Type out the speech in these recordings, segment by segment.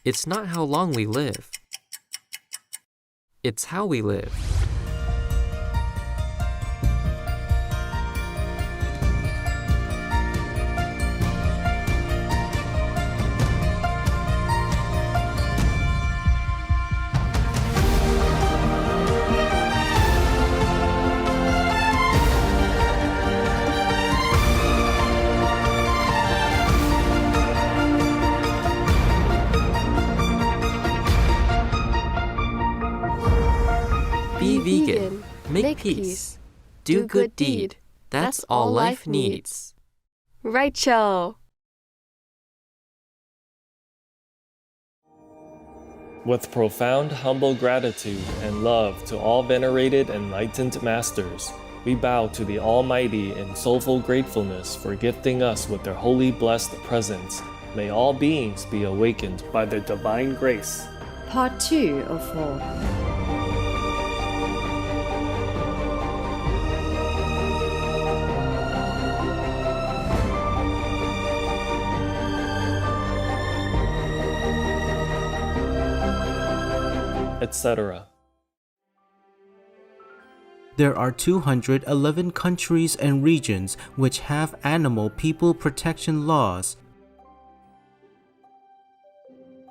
It's not how long we live. It's how we live. Be vegan. Make peace. Do good deed. That's all life needs. Rachel. With profound humble gratitude and love to all venerated enlightened masters, we bow to the Almighty in soulful gratefulness for gifting us with their holy blessed presence. May all beings be awakened by their divine grace. Part 2 of 4. Etc. There are 211 countries and regions which have animal people protection laws.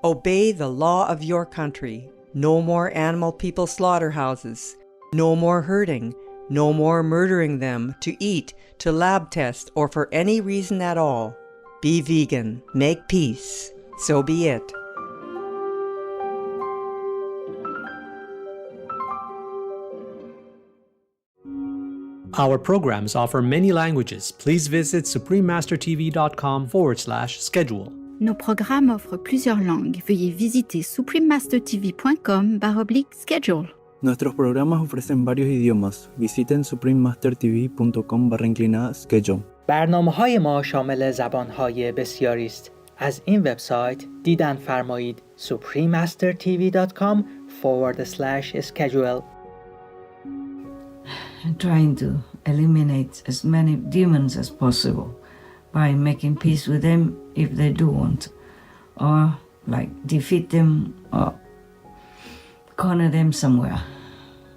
Obey the law of your country. No more animal people slaughterhouses. No more hurting. No more murdering them to eat, to lab test, or for any reason at all. Be vegan. Make peace. So be it. Our programs offer many languages. Please visit suprememastertv.com/schedule. Nos programmes offrent plusieurs langues. Veuillez visiter suprememastertv.com/schedule. Nuestros programas ofrecen varios idiomas. Visiten suprememastertv.com/schedule. برنامه‌های ما شامل زبان‌های بسیاری است. از این وبسایت دیدن فرمایید suprememastertv.com/schedule. Trying to eliminate as many demons as possible by making peace with them if they do want, or like defeat them or corner them somewhere.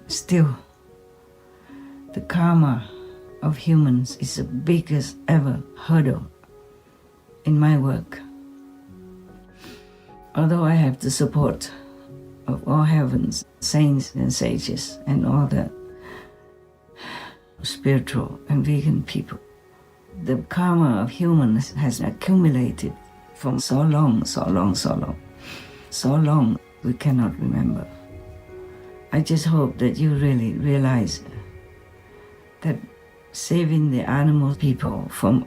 Still, the karma of humans is the biggest ever hurdle in my work. Although I have the support of all heavens, saints and sages and all that spiritual and vegan people, the karma of humans has accumulated from so long we cannot remember. I just hope that you really realize that saving the animal people from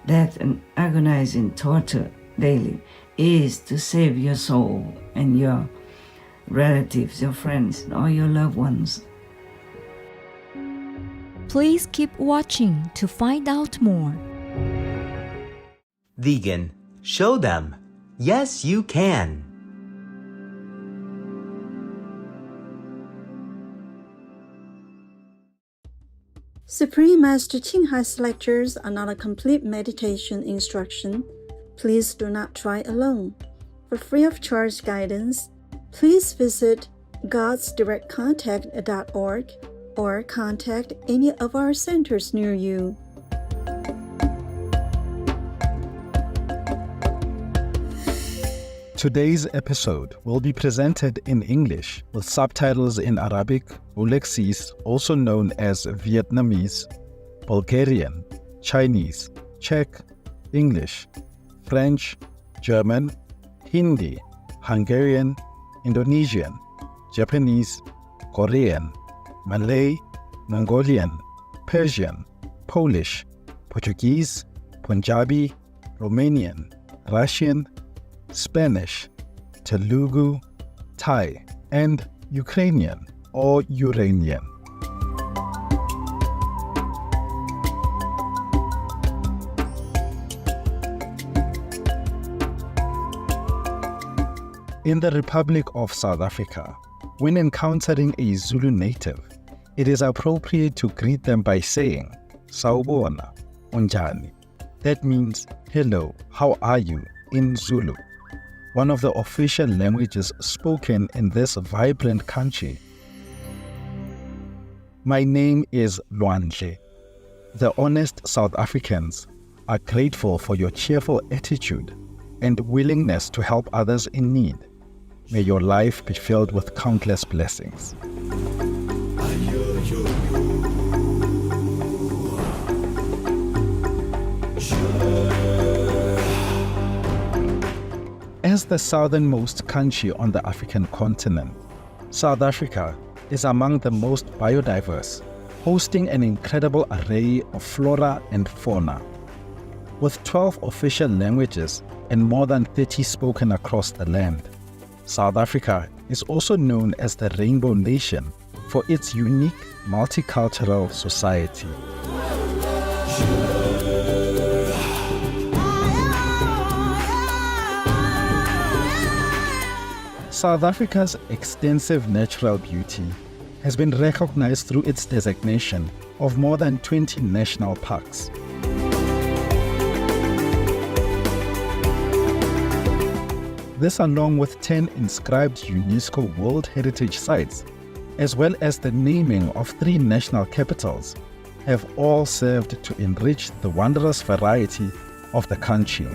death and agonizing torture daily is to save your soul and your relatives, your friends, and all your loved ones. Please keep watching to find out more. Vegan. Show them. Yes, you can. Supreme Master Ching Hai's lectures are not a complete meditation instruction. Please do not try alone. For free of charge guidance, please visit godsdirectcontact.org or contact any of our centers near you. Today's episode will be presented in English with subtitles in Arabic, Ulexese, also known as Vietnamese, Bulgarian, Chinese, Czech, English, French, German, Hindi, Hungarian, Indonesian, Japanese, Korean, Malay, Mongolian, Persian, Polish, Portuguese, Punjabi, Romanian, Russian, Spanish, Telugu, Thai, and Ukrainian or Uranian. In the Republic of South Africa, when encountering a Zulu native, it is appropriate to greet them by saying, Sawubona, unjani. That means, hello, how are you, in Zulu. one of the official languages spoken in this vibrant country. My name is Lwandle. The honest South Africans are grateful for your cheerful attitude and willingness to help others in need. May your life be filled with countless blessings. As the southernmost country on the African continent, South Africa is among the most biodiverse, hosting an incredible array of flora and fauna. With 12 official languages and more than 30 spoken across the land, South Africa is also known as the Rainbow Nation for its unique multicultural society. South Africa's extensive natural beauty has been recognized through its designation of more than 20 national parks. This, along with 10 inscribed UNESCO World Heritage Sites, as well as the naming of 3 national capitals, have all served to enrich the wondrous variety of the country.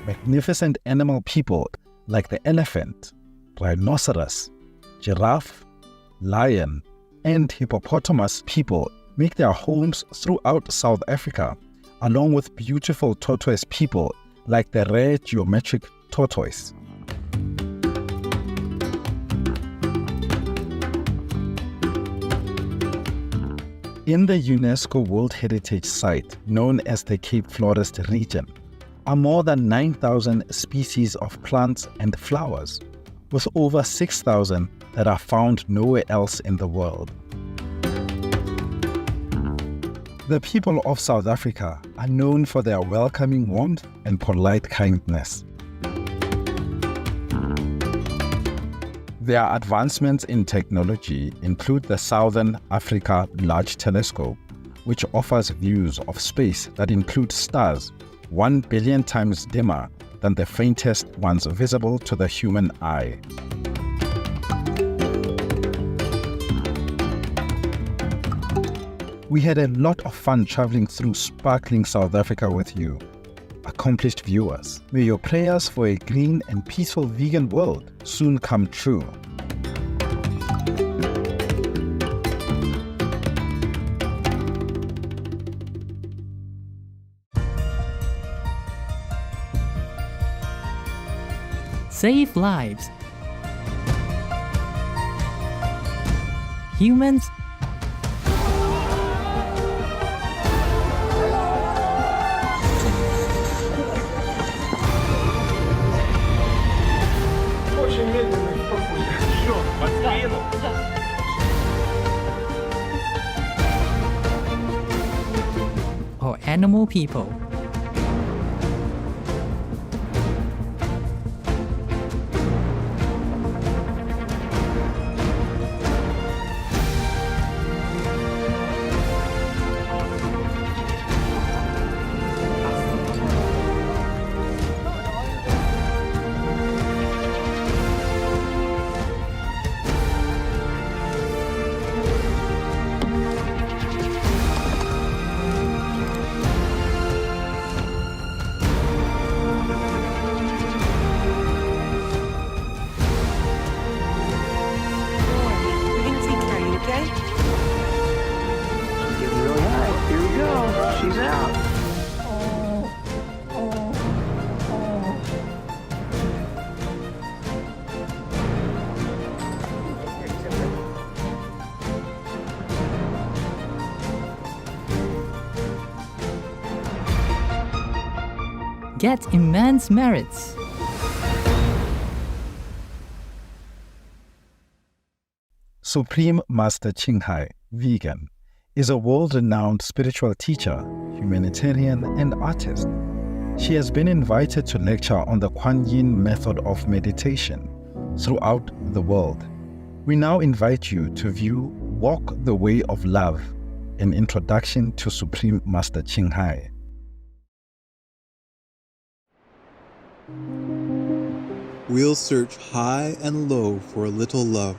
Magnificent animal people like the elephant, rhinoceros, giraffe, lion, and hippopotamus people make their homes throughout South Africa, along with beautiful tortoise people like the rare geometric tortoise. In the UNESCO World Heritage Site known as the Cape Florist region are more than 9,000 species of plants and flowers, with over 6,000 that are found nowhere else in the world. The people of South Africa are known for their welcoming warmth and polite kindness. Their advancements in technology include the Southern Africa Large Telescope, which offers views of space that include stars 1 billion times dimmer than the faintest ones visible to the human eye. We had a lot of fun traveling through sparkling South Africa with you. Accomplished viewers, may your prayers for a green and peaceful vegan world soon come true. Save lives. Humans or animal people. Get immense merits. Supreme Master Qinghai, vegan, is a world-renowned spiritual teacher, humanitarian, and artist. She has been invited to lecture on the Kuan Yin method of meditation throughout the world. We now invite you to view Walk the Way of Love, an introduction to Supreme Master Qinghai. We'll search high and low for a little love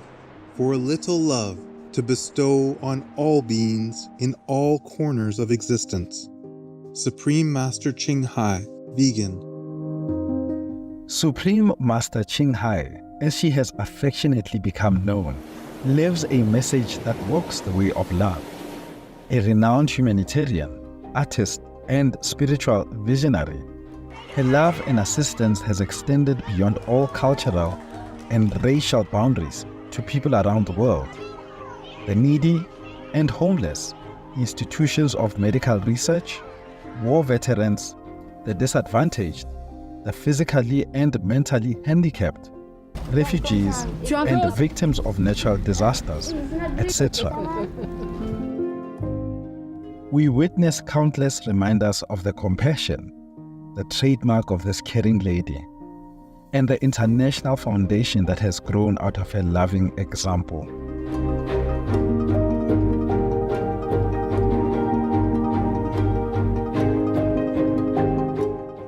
to bestow on all beings in all corners of existence. Supreme Master Ching Hai, Vegan. Supreme Master Ching Hai, as she has affectionately become known, lives a message that walks the way of love. A renowned humanitarian, artist, and spiritual visionary, her love and assistance has extended beyond all cultural and racial boundaries to people around the world. The needy and homeless, institutions of medical research, war veterans, the disadvantaged, the physically and mentally handicapped, refugees, and victims of natural disasters, etc. We witness countless reminders of the compassion, the trademark of this caring lady, and the international foundation that has grown out of her loving example.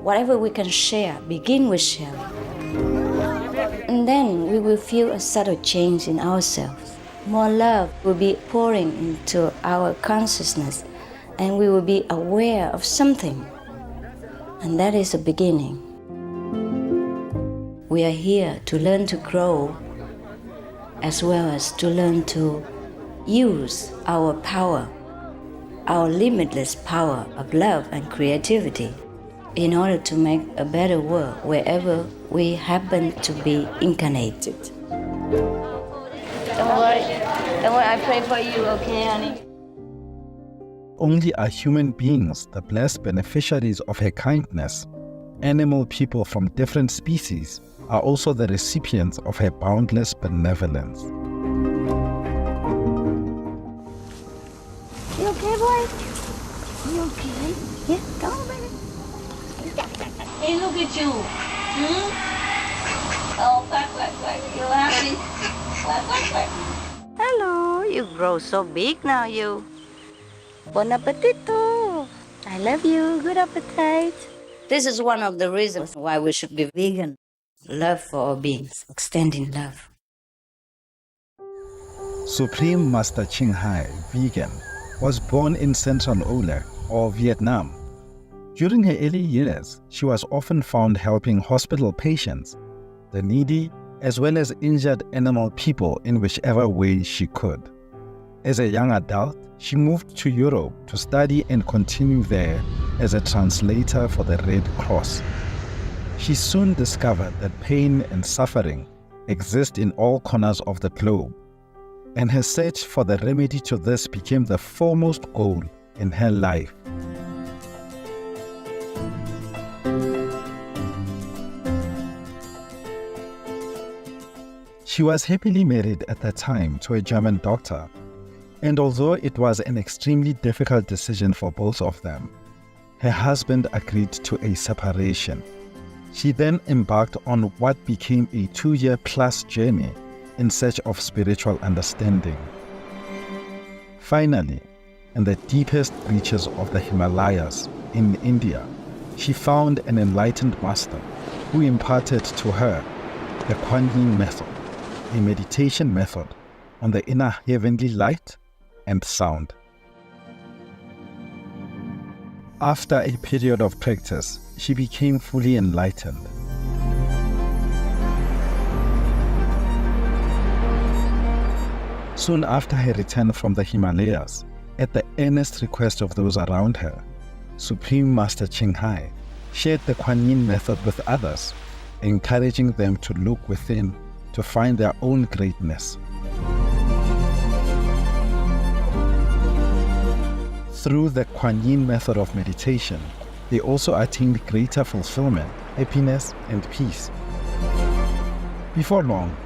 Whatever we can share, begin with sharing. And then we will feel a subtle change in ourselves. More love will be pouring into our consciousness, and we will be aware of something. And that is the beginning. We are here to learn to grow, as well as to learn to use our power, our limitless power of love and creativity, in order to make a better world wherever we happen to be incarnated. Don't worry, I pray for you, okay, honey? Only are human beings the blessed beneficiaries of her kindness. Animal people from different species are also the recipients of her boundless benevolence. You okay, boy? You okay? Yeah, come on, baby. Hey, look at you. Oh, quack. You happy? Quack. Hello, you grow so big now, you. Bon appetito. I love you. Good appetite. This is one of the reasons why we should be vegan. Love for all beings, extending love. Supreme Master Ching Hai, vegan, was born in Central Ola, or Vietnam. During her early years, she was often found helping hospital patients, the needy, as well as injured animal people in whichever way she could. As a young adult, she moved to Europe to study and continue there as a translator for the Red Cross. She soon discovered that pain and suffering exist in all corners of the globe, and her search for the remedy to this became the foremost goal in her life. She was happily married at that time to a German doctor, and although it was an extremely difficult decision for both of them, her husband agreed to a separation. She then embarked on what became a 2-year-plus journey in search of spiritual understanding. Finally, in the deepest reaches of the Himalayas in India, she found an enlightened master who imparted to her the Kuan Yin method, a meditation method on the inner heavenly light and sound. After a period of practice, she became fully enlightened. Soon after her return from the Himalayas, at the earnest request of those around her, Supreme Master Ching Hai shared the Kuan Yin method with others, encouraging them to look within to find their own greatness. Through the Kuan Yin method of meditation, they also attained greater fulfillment, happiness, and peace. Before long,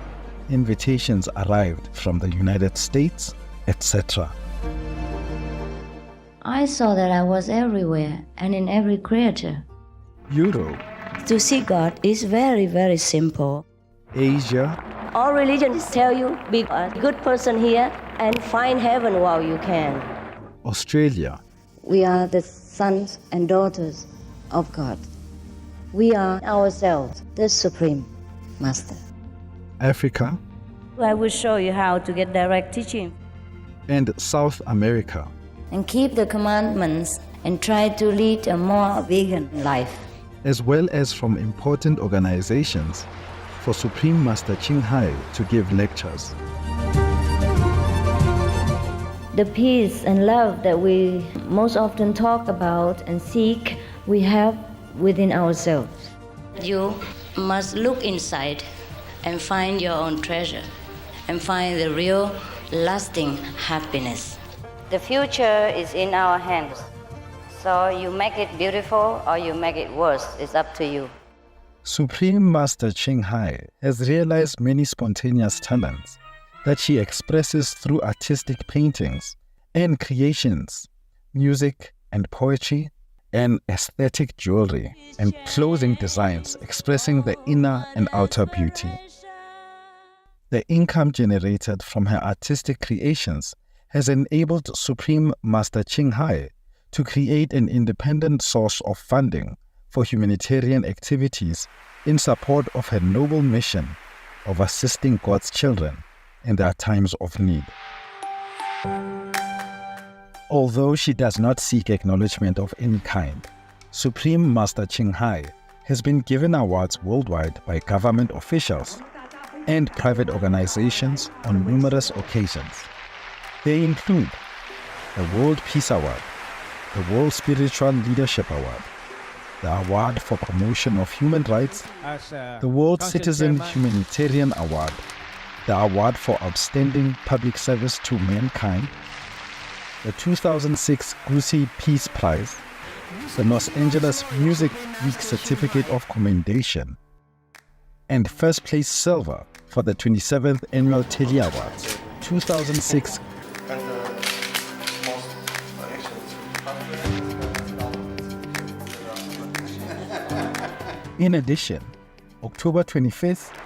invitations arrived from the United States, etc. I saw that I was everywhere and in every creature. Europe, To see God is very, very simple. Asia, All religions tell you be a good person here and find heaven while you can. Australia, We are the sons and daughters of God. We are ourselves, the Supreme Master. Africa, I will show you how to get direct teaching. and South America. And keep the commandments and try to lead a more vegan life. As well as from important organizations for Supreme Master Ching Hai to give lectures. The peace and love that we most often talk about and seek, we have within ourselves. You must look inside and find your own treasure and find the real, lasting happiness. The future is in our hands. So you make it beautiful or you make it worse. It's up to you. Supreme Master Ching Hai has realized many spontaneous talents that she expresses through artistic paintings and creations, music and poetry, and aesthetic jewelry and clothing designs expressing the inner and outer beauty. The income generated from her artistic creations has enabled Supreme Master Ching Hai to create an independent source of funding for humanitarian activities in support of her noble mission of assisting God's children in their times of need. Although she does not seek acknowledgement of any kind, Supreme Master Ching Hai has been given awards worldwide by government officials and private organizations on numerous occasions. They include the World Peace Award, the World Spiritual Leadership Award, the Award for Promotion of Human Rights, the World Citizen Humanitarian Award, the Award for Outstanding Public Service to Mankind, the 2006 Gucci Peace Prize, the Los Angeles Music Week Certificate of Commendation, and first place silver for the 27th Annual Telly Awards, 2006. In addition, October 25th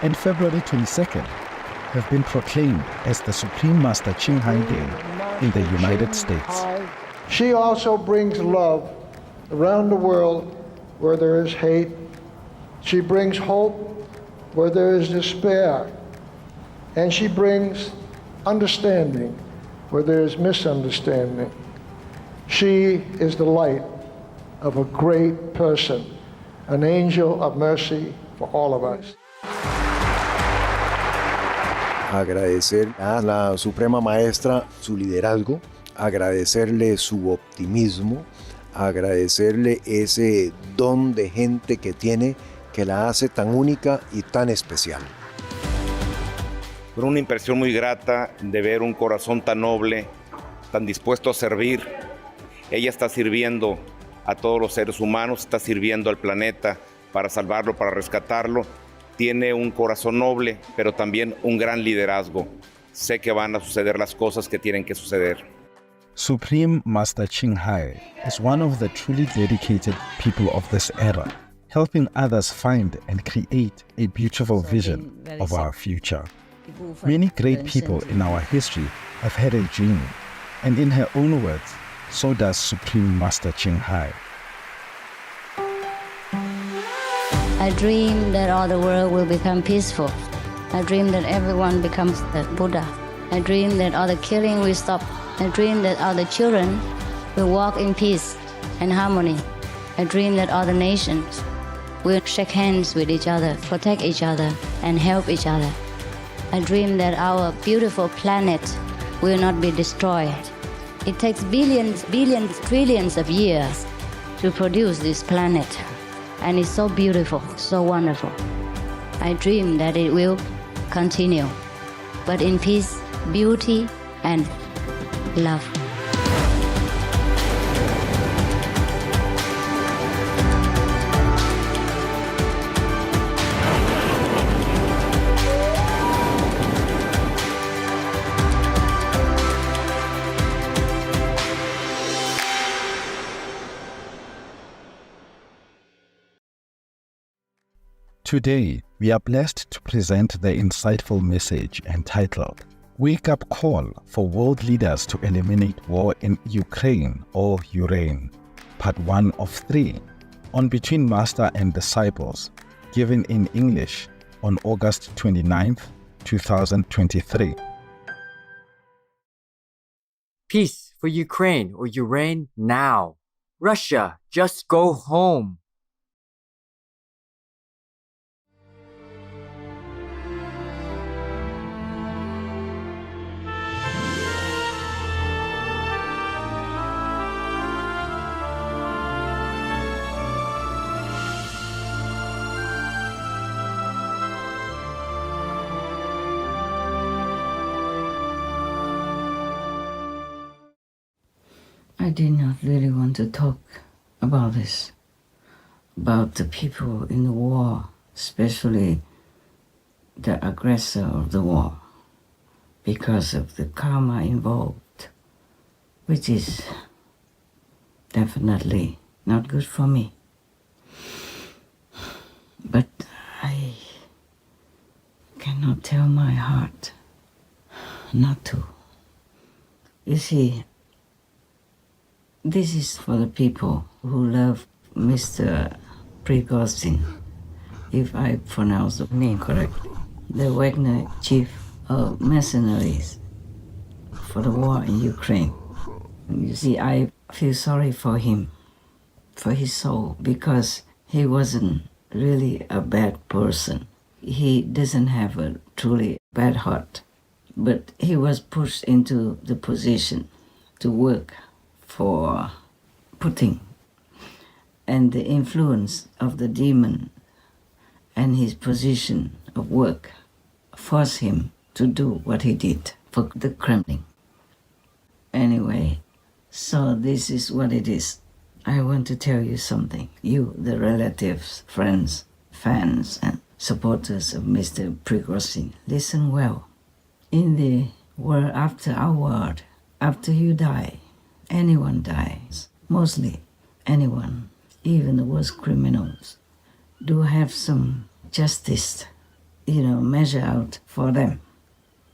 and February 22nd have been proclaimed as the Supreme Master Ching Hai Day in the United States. She also brings love around the world where there is hate. She brings hope where there is despair. And she brings understanding where there is misunderstanding. She is the light of a great person, an angel of mercy for all of us. Agradecer a la Suprema Maestra su liderazgo, agradecerle su optimismo, agradecerle ese don de gente que tiene que la hace tan única y tan especial. Fue una impresión muy grata de ver un corazón tan noble, tan dispuesto a servir. Ella está sirviendo a todos los seres humanos, está sirviendo al planeta para salvarlo, para rescatarlo. Tiene un corazón noble, pero también un gran liderazgo. Sé que van a suceder las cosas que tienen que suceder. Supreme Master Ching Hai is one of the truly dedicated people of this era, helping others find and create a beautiful vision of our future. Many great people in our history have had a dream, and in her own words, so does Supreme Master Ching Hai. I dream that all the world will become peaceful. I dream that everyone becomes the Buddha. I dream that all the killing will stop. I dream that all the children will walk in peace and harmony. I dream that all the nations will shake hands with each other, protect each other, and help each other. I dream that our beautiful planet will not be destroyed. It takes billions, trillions of years to produce this planet. And it's so beautiful, so wonderful. I dream that it will continue, but in peace, beauty, and love. Today, we are blessed to present the insightful message entitled Wake Up Call for World Leaders to Eliminate War in Ukraine or Ureign, Part 1 of 3, on Between Master and Disciples, given in English on August 29th, 2023. Peace for Ukraine or Ureign now. Russia, just go home. I did not really want to talk about this, about the people in the war, especially the aggressor of the war, because of the karma involved, which is definitely not good for me. But I cannot tell my heart not to. You see, this is for the people who love Mr. Prigozhin, if I pronounce the name correctly, the Wagner chief of mercenaries for the war in Ukraine. You see, I feel sorry for him, for his soul, because he wasn't really a bad person. He doesn't have a truly bad heart, but he was pushed into the position to work for Putin, and the influence of the demon and his position of work forced him to do what he did for the Kremlin. Anyway, so this is what it is. I want to tell you something. You, the relatives, friends, fans, and supporters of Mr. Prigozhin, listen well. In the world after our world, after you die, anyone dies, mostly anyone, even the worst criminals, do have some justice, measure out for them.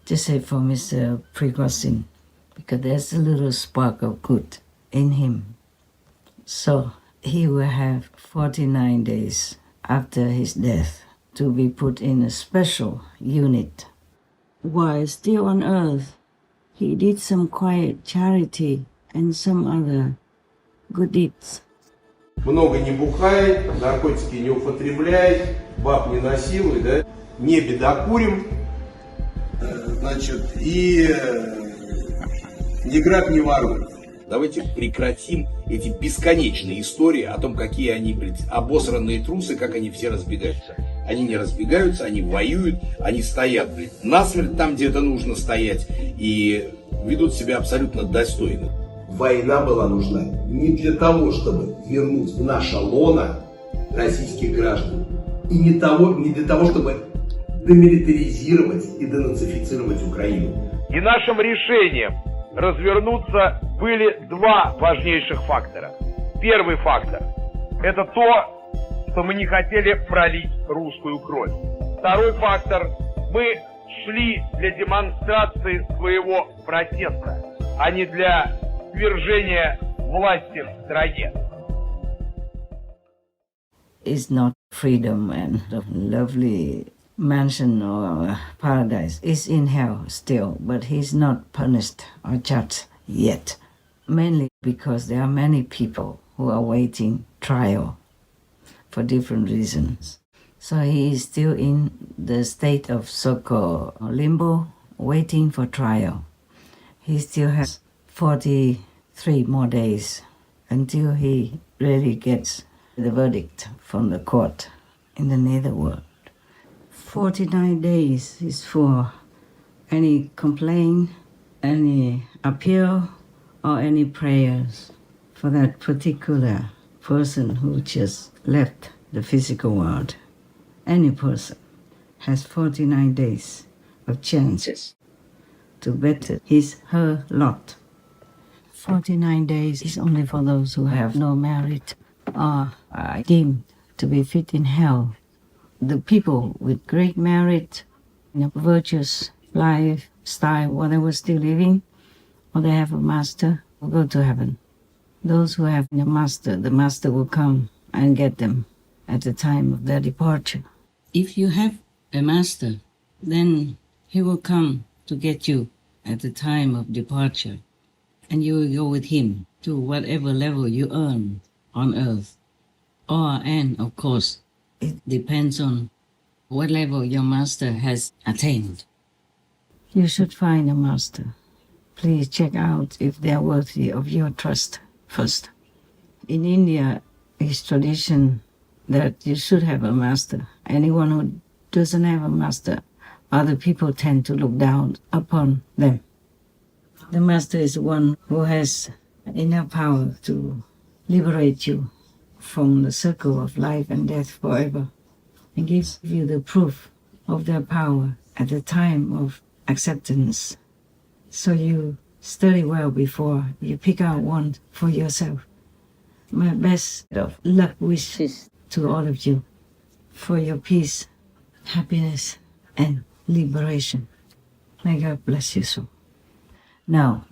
Just say for Mr. Prigozhin, because there's a little spark of good in him. So he will have 49 days after his death to be put in a special unit. While still on earth, he did some quiet charity and some other good deeds. Много не бухай, наркотики не употребляй, баб не насилуй, да? Не бедокурим, значит, и не грабь, не воруй. Давайте прекратим эти бесконечные истории о том, какие они, обосранные трусы, как они все разбегаются. Они не разбегаются, они воюют, они стоят, насмерть там, где это нужно стоять, и ведут себя абсолютно достойно. Война была нужна не для того, чтобы вернуть в наше лоно российских граждан, и не для того, чтобы демилитаризировать и денацифицировать Украину. И нашим решением развернуться были два важнейших фактора. Первый фактор – это то, что мы не хотели пролить русскую кровь. Второй фактор – мы шли для демонстрации своего протеста, а не для свержения власти в стране. It's not freedom and the lovely mansion or paradise. It's in hell still, but he's not punished or judged yet. Mainly because there are many people who are waiting trial for different reasons. So he is still in the state of so-called limbo, waiting for trial. He still has 43 more days until he really gets the verdict from the court in the netherworld. 49 days is for any complaint, any appeal, or any prayers for that particular person who just left the physical world. Any person has 49 days of chances to better her lot. 49 days is only for those who have no merit or are deemed to be fit in hell. The people with great merit, virtuous lifestyle, while they were still living, or they have a master, will go to heaven. Those who have a master, the master will come and get them at the time of their departure. If you have a master, then he will come to get you at the time of departure, and you will go with him to whatever level you earn on earth. And of course, it depends on what level your master has attained. You should find a master. Please check out if they are worthy of your trust first. In India, it's tradition that you should have a master. Anyone who doesn't have a master, other people tend to look down upon them. The master is one who has enough power to liberate you from the circle of life and death forever, and gives you the proof of their power at the time of acceptance. So you study well before you pick out one for yourself. My best of luck wishes to all of you for your peace, happiness, and liberation. May God bless you so. Now,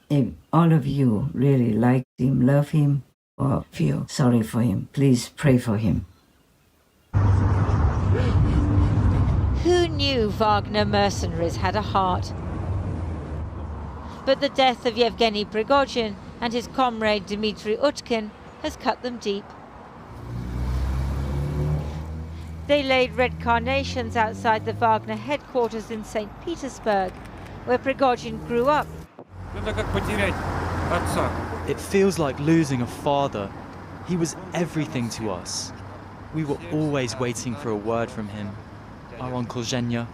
if all of you really like him, love him, or feel sorry for him, please pray for him. Who knew Wagner mercenaries had a heart? But the death of Yevgeny Prigozhin and his comrade Dmitry Utkin has cut them deep. They laid red carnations outside the Wagner headquarters in St. Petersburg, where Prigozhin grew up. It feels like losing a father. He was everything to us. We were always waiting for a word from him. Our Uncle Zhenya.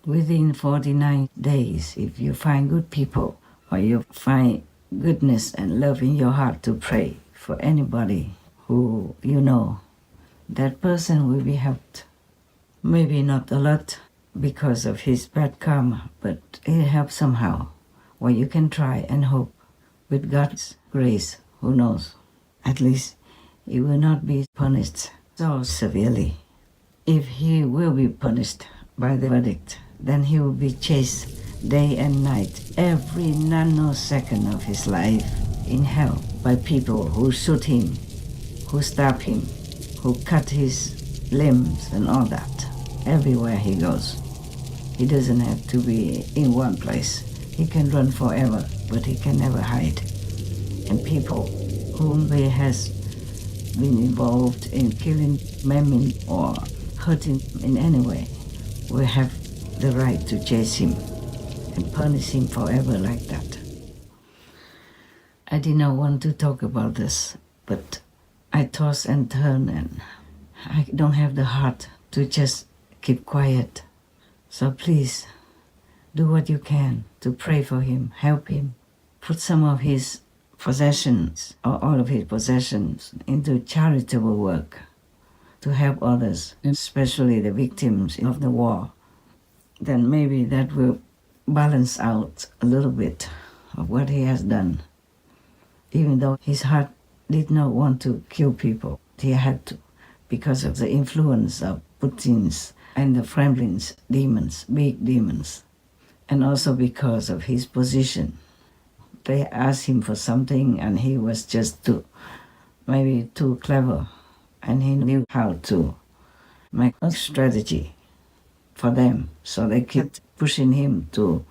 Within 49 days, if you find good people, or you find goodness and love in your heart to pray for anybody who you know, that person will be helped. Maybe not a lot because of his bad karma, but it helps somehow. Well, you can try and hope with God's grace, who knows? At least he will not be punished so severely. If he will be punished by the verdict, then he will be chased day and night, every nanosecond of his life in hell by people who shoot him, who stab him, who cut his limbs and all that, everywhere he goes. He doesn't have to be in one place. He can run forever, but he can never hide. And people whom he has been involved in killing, maiming, or hurting in any way will have the right to chase him and punish him forever like that. I did not want to talk about this, but I toss and turn and I don't have the heart to just keep quiet. So please, do what you can to pray for him, help him, put some of his possessions or all of his possessions into charitable work to help others, especially the victims of the war. Then maybe that will balance out a little bit of what he has done. Even though his heart did not want to kill people, he had to because of the influence of Putin's and the Kremlin's demons, big demons, and also because of his position. They asked him for something and he was just maybe too clever, and he knew how to make a strategy for them. So they kept pushing him to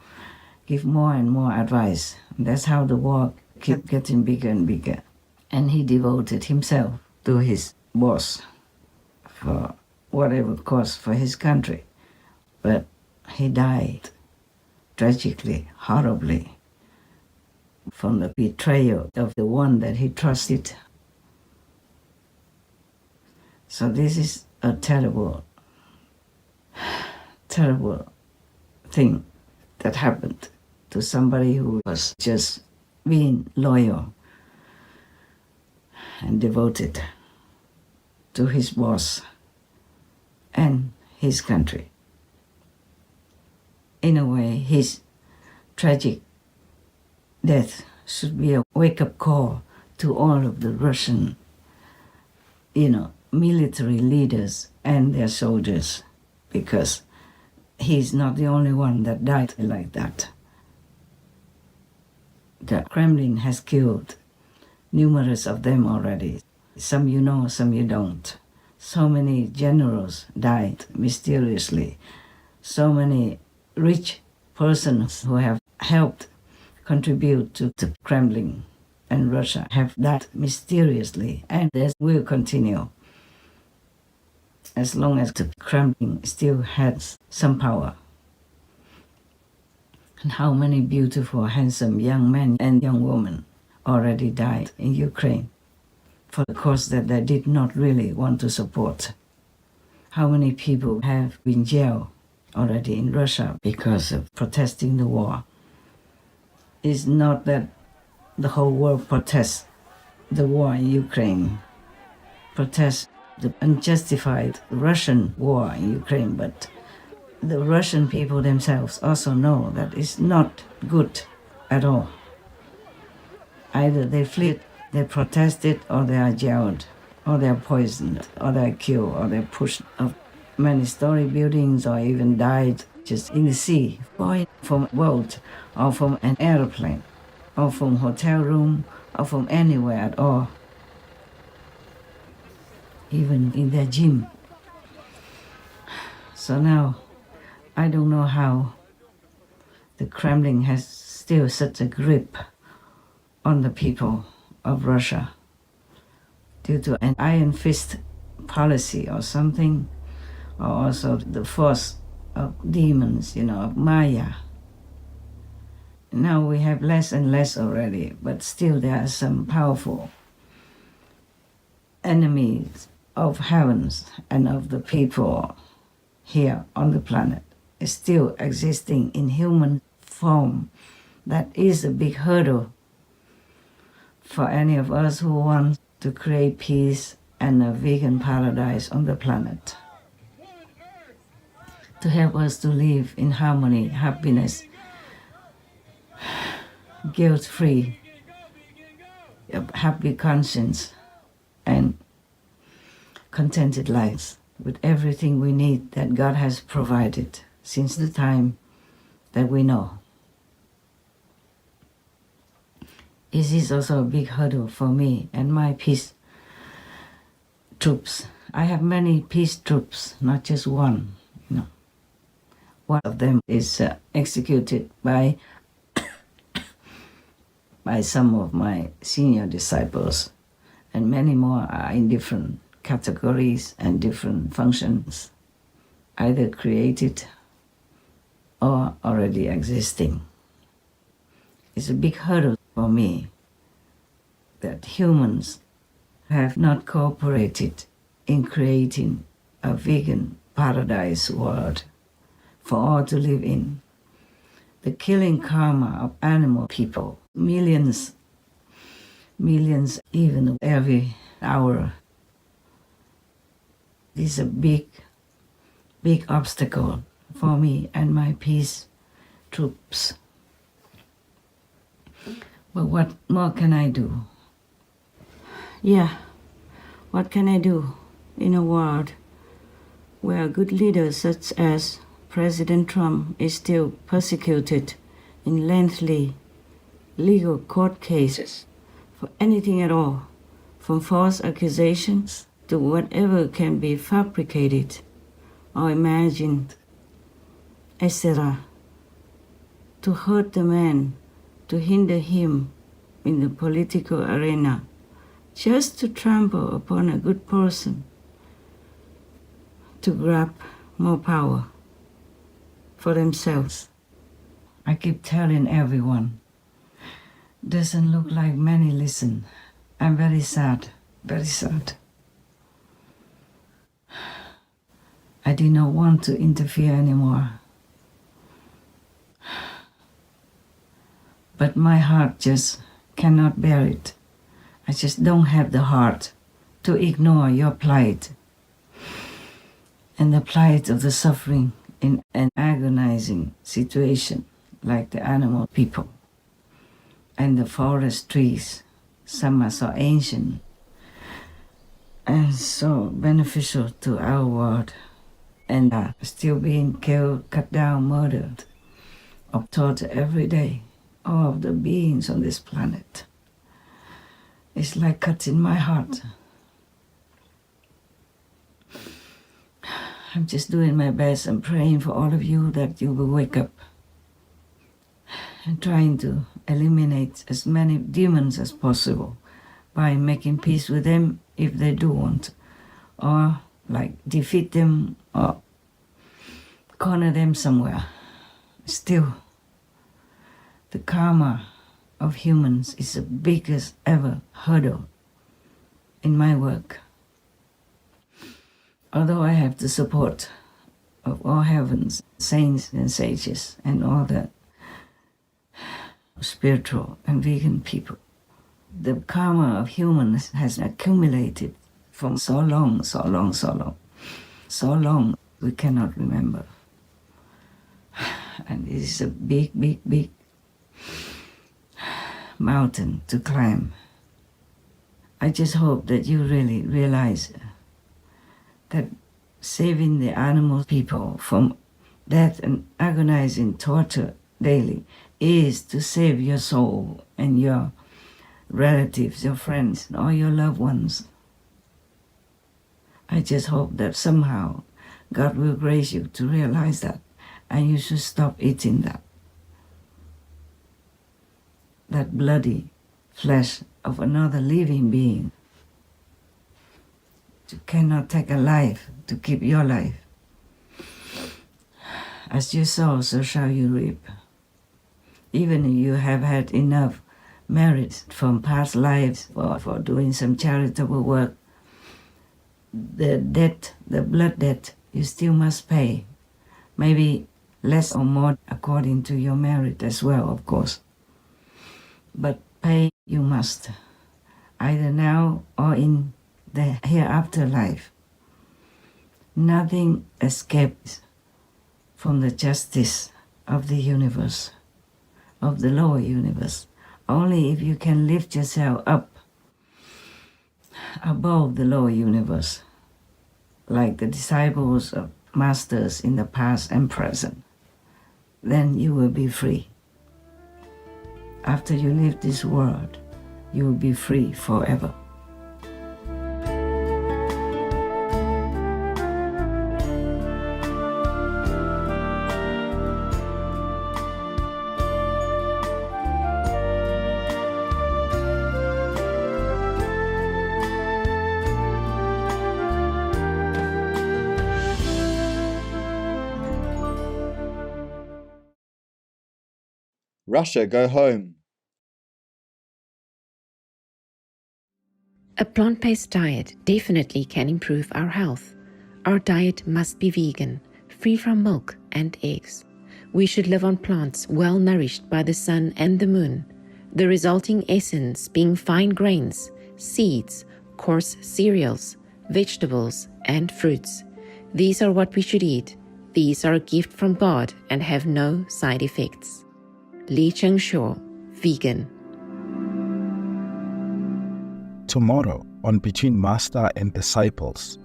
give more and more advice. That's how the war kept getting bigger and bigger. And he devoted himself to his boss for whatever cost for his country. But he died tragically, horribly, from the betrayal of the one that he trusted. So this is a terrible, terrible thing that happened to somebody who was just being loyal and devoted to his boss and his country. In a way, his tragic death should be a wake-up call to all of the Russian, military leaders and their soldiers, because he's not the only one that died like that. The Kremlin has killed numerous of them already. Some you know, some you don't. So many generals died mysteriously. So many rich persons who have helped contribute to the Kremlin and Russia have died mysteriously, and this will continue as long as the Kremlin still has some power. And how many beautiful, handsome young men and young women already died in Ukraine for the cause that they did not really want to support. How many people have been jailed already in Russia because of protesting the war. It's not that the whole world protests the war in Ukraine, protests the unjustified Russian war in Ukraine, but the Russian people themselves also know that it's not good at all. Either they fled, they protested, or they are jailed, or they are poisoned, or they are killed, or they are pushed off many-story buildings, or even died just in the sea, or from a boat, or from an airplane, or from hotel room, or from anywhere at all. Even in their gym. So now, I don't know how the Kremlin has still such a grip on the people of Russia due to an iron fist policy or something, or also the force of demons, of Maya. Now we have less and less already, but still there are some powerful enemies of heavens and of the people here on the planet is still existing in human form. That is a big hurdle for any of us who want to create peace and a vegan paradise on the planet. To help us to live in harmony, happiness, guilt-free, happy conscience, and contented lives with everything we need that God has provided since the time that we know. It is also a big hurdle for me and my peace troops. I have many peace troops, not just one. One of them is executed by some of my senior disciples, and many more are in different categories and different functions, either created or already existing. It's a big hurdle for me that humans have not cooperated in creating a vegan paradise world for all to live in. The killing karma of animal people, millions even every hour, is a big obstacle for me and my peace troops. But what more can I do? What can I do in a world where good leaders such as President Trump is still persecuted in lengthy legal court cases for anything at all, from false accusations to whatever can be fabricated or imagined, etc., to hurt the man, to hinder him in the political arena, just to trample upon a good person, to grab more power for themselves. I keep telling everyone, doesn't look like many listen. I'm very sad, very sad. I did not want to interfere anymore. But my heart just cannot bear it. I just don't have the heart to ignore your plight and the plight of the suffering in an agonizing situation like the animal people and the forest trees. Some are so ancient and so beneficial to our world and are still being killed, cut down, murdered, or tortured every day. All of the beings on this planet. It's like cutting my heart I'm just doing my best and praying for all of you that you will wake up and trying to eliminate as many demons as possible by making peace with them if they do want, or like defeat them or corner them somewhere. Still, the karma of humans is the biggest ever hurdle in my work. Although I have the support of all heavens, saints and sages, and all the spiritual and vegan people, the karma of humans has accumulated from so long, we cannot remember. And it is a big, big, big mountain to climb. I just hope that you really realize that saving the animal people from death and agonizing torture daily is to save your soul and your relatives, your friends, and all your loved ones. I just hope that somehow God will grace you to realize that, and you should stop eating that bloody flesh of another living being. You cannot take a life to keep your life. As you sow, so shall you reap. Even if you have had enough merit from past lives or for doing some charitable work, the debt, the blood debt, you still must pay. Maybe less or more according to your merit as well, of course. But pay you must, either now or in the hereafter life. Nothing escapes from the justice of the universe, of the lower universe. Only if you can lift yourself up above the lower universe, like the disciples of masters in the past and present, then you will be free. After you leave this world, you will be free forever. Russia, go home. A plant-based diet definitely can improve our health. Our diet must be vegan, free from milk and eggs. We should live on plants well nourished by the sun and the moon, the resulting essence being fine grains, seeds, coarse cereals, vegetables, and fruits. These are what we should eat. These are a gift from God and have no side effects. Lee Cheng-Shaw, vegan. Tomorrow on Between Master and Disciples.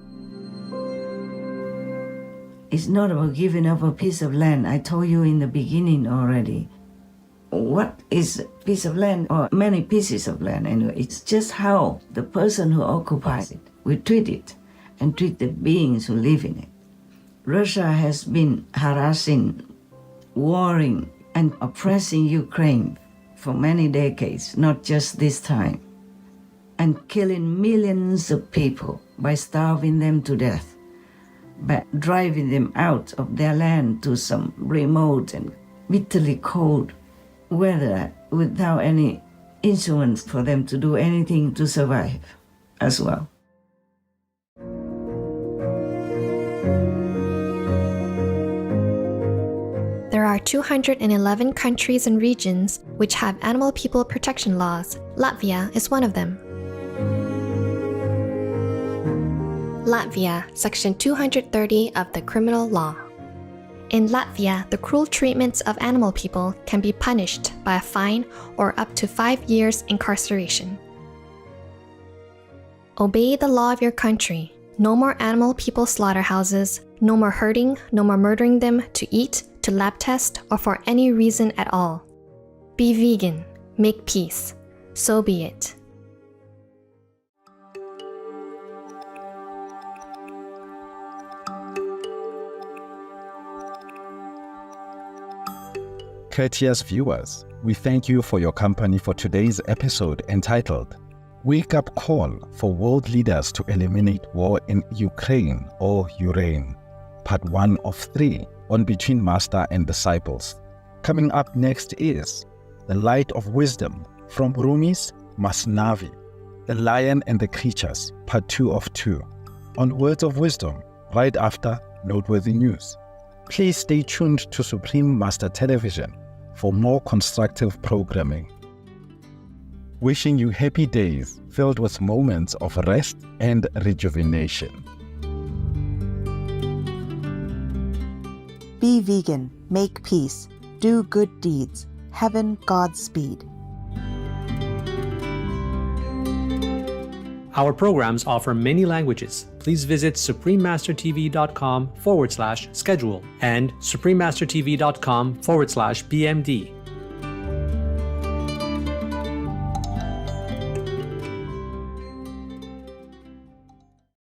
It's not about giving up a piece of land. I told you in the beginning already. What is a piece of land or many pieces of land anyway? It's just how the person who occupies it will treat it and treat the beings who live in it. Russia has been harassing, warring, and oppressing Ukraine for many decades, not just this time, and killing millions of people by starving them to death, by driving them out of their land to some remote and bitterly cold weather without any instruments for them to do anything to survive as well. There are 211 countries and regions which have animal people protection laws. Latvia is one of them. Latvia, Section 230 of the Criminal Law. In Latvia, the cruel treatments of animal people can be punished by a fine or up to 5 years incarceration. Obey the law of your country. No more animal people slaughterhouses, no more hurting, no more murdering them to eat, to lab test, or for any reason at all. Be vegan, make peace. So be it. Courteous viewers, we thank you for your company for today's episode entitled Wake Up Call for World Leaders to Eliminate War in Ukraine or Ureign, Part 1 of 3 on Between Master and Disciples. Coming up next is The Light of Wisdom from Rumi's Masnavi, The Lion and the Creatures, Part 2 of 2, on Words of Wisdom right after Noteworthy News. Please stay tuned to Supreme Master Television for more constructive programming. Wishing you happy days filled with moments of rest and rejuvenation. Be vegan, make peace, do good deeds. Heaven, Godspeed. Our programs offer many languages. Please visit suprememastertv.com/schedule and suprememastertv.com/BMD.